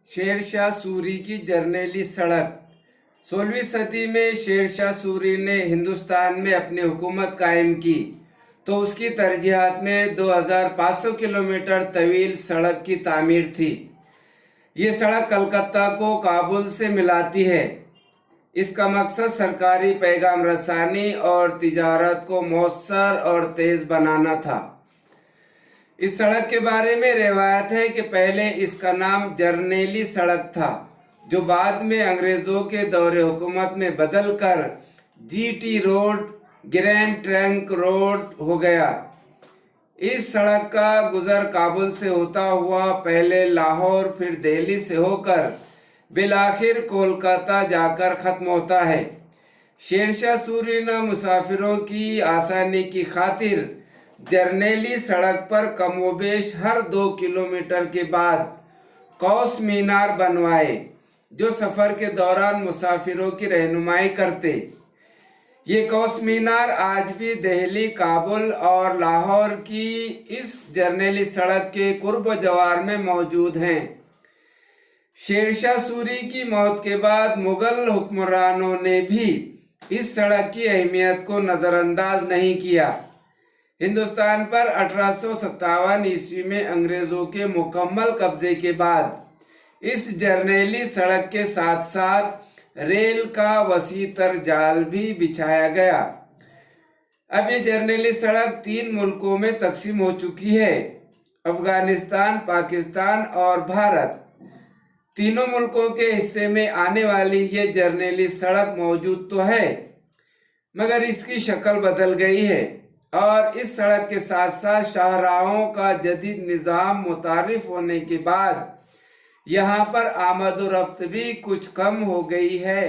شیر شاہ سوری کی جرنیلی سڑک۔ 16ویں صدی میں شیر شاہ سوری نے ہندوستان میں اپنی حکومت قائم کی تو اس کی ترجیحات میں 2500 کلومیٹر طویل سڑک کی تعمیر تھی۔ یہ سڑک کلکتہ کو کابل سے ملاتی ہے۔ اس کا مقصد سرکاری پیغام رسانی اور تجارت کو مؤثر اور تیز بنانا تھا۔ اس سڑک کے بارے میں روایت ہے کہ پہلے اس کا نام جرنیلی سڑک تھا، جو بعد میں انگریزوں کے دور حکومت میں بدل کر G T road, grand trunk road ہو گیا۔ اس سڑک کا گزر کابل سے ہوتا ہوا پہلے لاہور پھر دہلی سے ہو کر بالآخر کولکاتہ جا کر ختم ہوتا ہے۔ شیر شاہ سوری نے مسافروں کی آسانی کی خاطر جرنیلی سڑک پر کم و بیش ہر 2 کلومیٹر کے بعد قوس مینار بنوائے، جو سفر کے دوران مسافروں کی رہنمائی کرتے۔ یہ قوس مینار آج بھی دہلی، کابل اور لاہور کی اس جرنیلی سڑک کے قرب و جوار میں موجود ہیں۔ شیر شاہ سوری کی موت کے بعد مغل حکمرانوں نے بھی اس سڑک کی اہمیت کو نظر انداز نہیں کیا۔ ہندوستان پر 1857 عیسوی میں انگریزوں کے مکمل قبضے کے بعد اس جرنیلی سڑک کے ساتھ ساتھ ریل کا وسیع تر جال بھی بچھایا گیا۔ اب یہ جرنیلی سڑک 3 ملکوں میں تقسیم ہو چکی ہے: افغانستان، پاکستان اور بھارت۔ تینوں ملکوں کے حصے میں آنے والی یہ جرنیلی سڑک موجود تو ہے، مگر اس کی شکل بدل گئی ہے، اور اس سڑک کے ساتھ ساتھ شاہراہوں کا جدید نظام متعارف ہونے کے بعد یہاں پر آمد و رفت بھی کچھ کم ہو گئی ہے۔